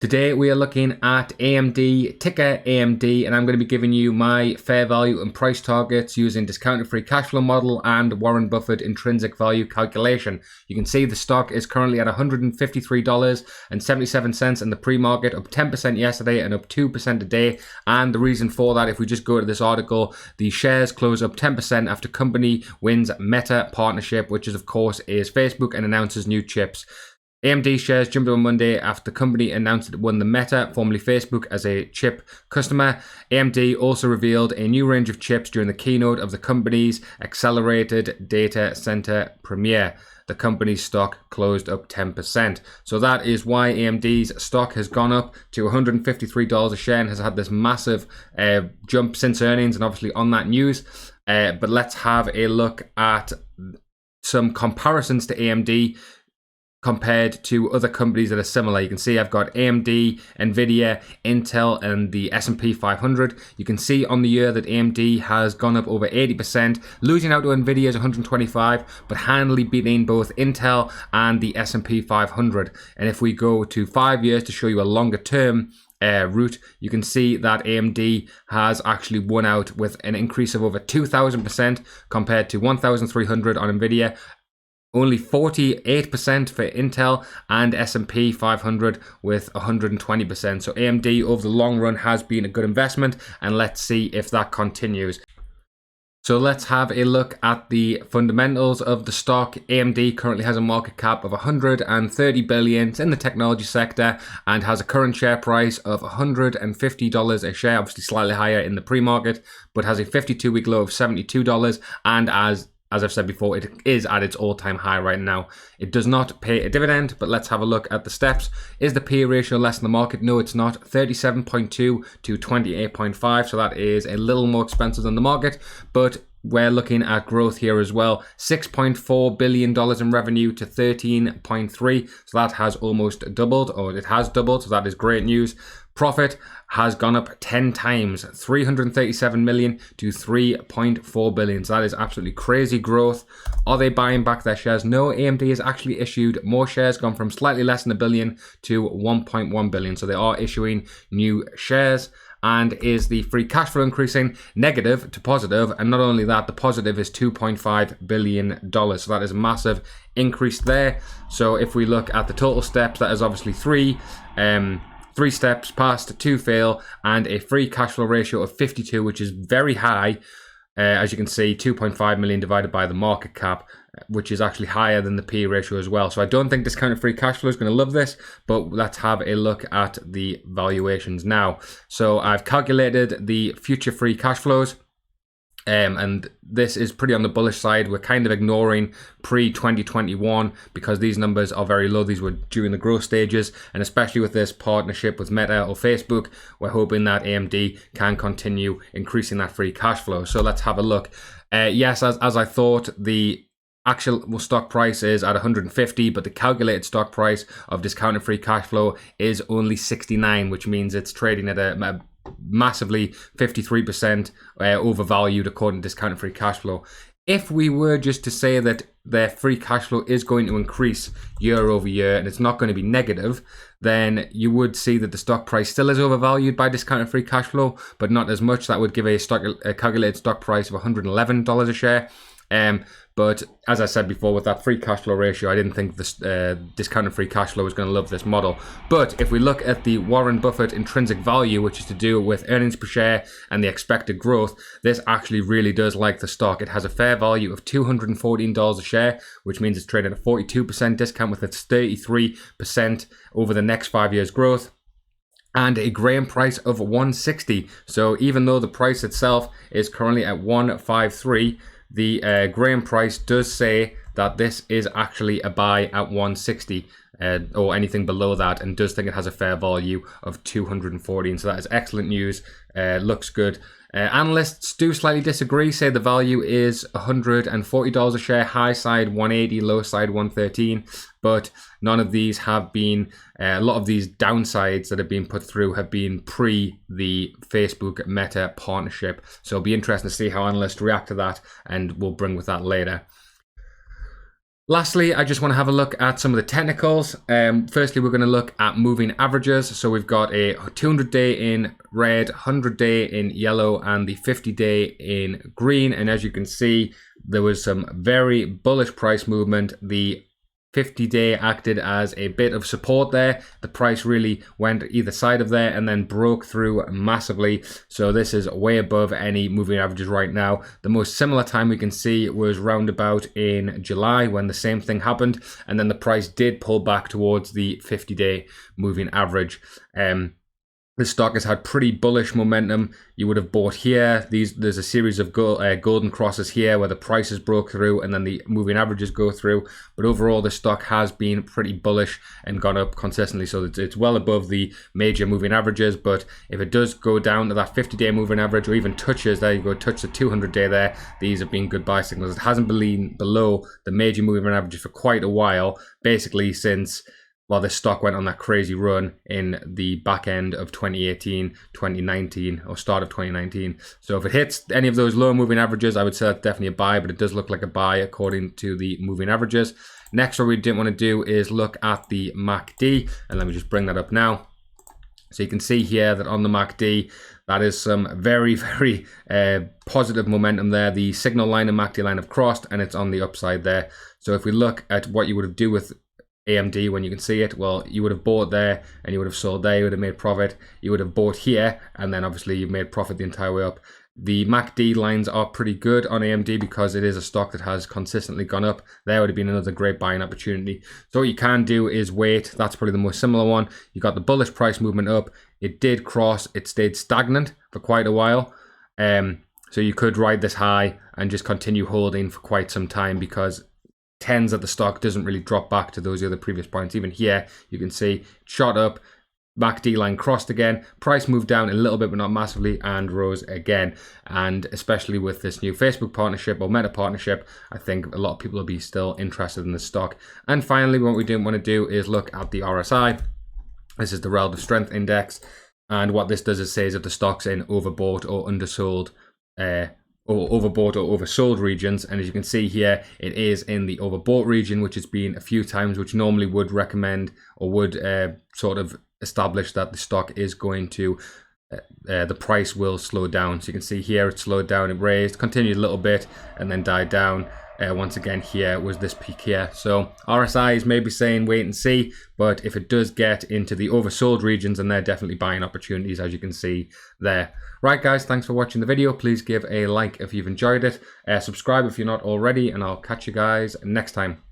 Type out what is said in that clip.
Today we are looking at AMD, ticker AMD, and I'm going to be giving you my fair value and price targets using discounted free cash flow model and Warren Buffett intrinsic value calculation. You can see the stock is currently at $153.77 in the pre-market, up 10% yesterday and up 2% today. And the reason for that, if we just go to this article, the shares close up 10% after company wins Meta partnership, which is of course is Facebook, and announces new chips. AMD shares jumped on Monday after the company announced it won the Meta, formerly Facebook, as a chip customer. AMD also revealed a new range of chips during the keynote of the company's accelerated data center premiere. The company's stock closed up 10%. So that is why AMD's stock has gone up to $153 a share and has had this massive jump since earnings, and obviously on that news. But let's have a look at some comparisons to AMD compared to other companies that are similar. You can see I've got AMD, Nvidia, Intel, and the S&P 500. You can see on the year that AMD has gone up over 80%, losing out to Nvidia's 125, but handily beating both Intel and the S&P 500. And if we go to 5 years to show you a longer term route, you can see that AMD has actually won out with an increase of over 2,000% compared to 1,300 on Nvidia. Only 48% for Intel, and S&P 500 with 120%. So AMD over the long run has been a good investment, and let's see if that continues. So let's have a look at the fundamentals of the stock. AMD currently has a market cap of $130 billion. It's in the technology sector and has a current share price of $150 a share, obviously slightly higher in the pre-market, but has a 52-week low of $72, and as I've said before, it is at its all-time high right now. It does not pay a dividend, but let's have a look at the steps. Is the PE ratio less than the market? No, it's not. 37.2 to 28.5, so that is a little more expensive than the market, but we're looking at growth here as well. $6.4 billion in revenue to 13.3, so that has almost doubled, or it has doubled, so that is great news. Profit has gone up 10 times, 337 million to 3.4 billion. So that is absolutely crazy growth. Are they buying back their shares? No, AMD has actually issued more shares, gone from slightly less than $1 billion to 1.1 billion. So they are issuing new shares. And is the free cash flow increasing? Negative to positive, and not only that, the positive is $2.5 billion. So that is a massive increase there. So if we look at the total steps, that is obviously three steps passed, 2 fail, and a free cash flow ratio of 52, which is very high. As you can see, 2.5 million divided by the market cap, which is actually higher than the PE ratio as well. So I don't think discounted free cash flow is going to love this, but let's have a look at the valuations now. So I've calculated the future free cash flows. And this is pretty on the bullish side. We're kind of ignoring pre-2021 because these numbers are very low. These were during the growth stages, and especially with this partnership with Meta or Facebook, we're hoping that AMD can continue increasing that free cash flow. So let's have a look. Yes, as I thought, the actual stock price is at 150, but the calculated stock price of discounted free cash flow is only 69, which means it's trading at a massively 53% overvalued according to discounted free cash flow. If we were just to say that their free cash flow is going to increase year over year and it's not going to be negative, then you would see that the stock price still is overvalued by discounted free cash flow, but not as much. That would give a calculated stock price of $111 a share. But as I said before, with that free cash flow ratio, I didn't think this discounted free cash flow was going to love this model. But if we look at the Warren Buffett intrinsic value, which is to do with earnings per share and the expected growth, this actually really does like the stock. It has a fair value of $214 a share, which means it's trading at a 42% discount with its 33% over the next 5 years growth, and a Graham price of 160. So even though the price itself is currently at 153, the Graham price does say that this is actually a buy at 160 or anything below that, and does think it has a fair value of 214. So that is excellent news. Looks good. Analysts do slightly disagree, say the value is $140 a share, high side 180, low side 113, but none of these have been, a lot of these downsides that have been put through have been pre the Facebook Meta partnership. So it'll be interesting to see how analysts react to that, and we'll bring with that later. Lastly, I just want to have a look at some of the technicals. Firstly, we're going to look at moving averages. So we've got a 200-day in red, 100-day in yellow, and the 50-day in green. And as you can see, there was some very bullish price movement. The 50-day acted as a bit of support there. The price really went either side of there and then broke through massively. So this is way above any moving averages right now. The most similar time we can see was roundabout in July when the same thing happened, and then the price did pull back towards the 50-day moving average. The stock has had pretty bullish momentum. You would have bought here. There's a series of golden crosses here where the prices broke through and then the moving averages go through. But overall, the stock has been pretty bullish and gone up consistently. So it's well above the major moving averages. But if it does go down to that 50-day moving average, or even touches, there you go, touch the 200-day there, these have been good buy signals. It hasn't been below the major moving averages for quite a while, basically since, well, this stock went on that crazy run in the back end of 2018, 2019, or start of 2019. So if it hits any of those low moving averages, I would say that's definitely a buy, but it does look like a buy according to the moving averages. Next, what we didn't want to do is look at the MACD, and let me just bring that up now. So you can see here that on the MACD, that is some very, very positive momentum there. The signal line and MACD line have crossed, and it's on the upside there. So if we look at what you would have do with AMD when you can see it, well, you would have bought there and you would have sold there, you would have made profit. You would have bought here and then obviously you've made profit the entire way up. The MACD lines are pretty good on AMD because it is a stock that has consistently gone up. There would have been another great buying opportunity. So what you can do is wait. That's probably the most similar one. You got the bullish price movement up. It did cross. It stayed stagnant for quite a while. So you could ride this high and just continue holding for quite some time because tens of the stock doesn't really drop back to those other previous points. Even here, you can see it shot up, MACD line crossed again, price moved down a little bit but not massively, and rose again. And especially with this new Facebook partnership or Meta partnership, I think a lot of people will be still interested in this stock. And finally, what we didn't want to do is look at the RSI. This is the relative strength index, and what this does is says if the stock's in overbought or undersold or overbought or oversold regions. And as you can see here, it is in the overbought region, which has been a few times, which normally would recommend or would sort of establish that the stock is going to, the price will slow down. So you can see here it slowed down, it raised, continued a little bit, and then died down. Once again, here was this peak here. So RSI is maybe saying wait and see, but if it does get into the oversold regions, then they're definitely buying opportunities, as you can see there. Right, guys, thanks for watching the video. Please give a like if you've enjoyed it. Subscribe if you're not already, and I'll catch you guys next time.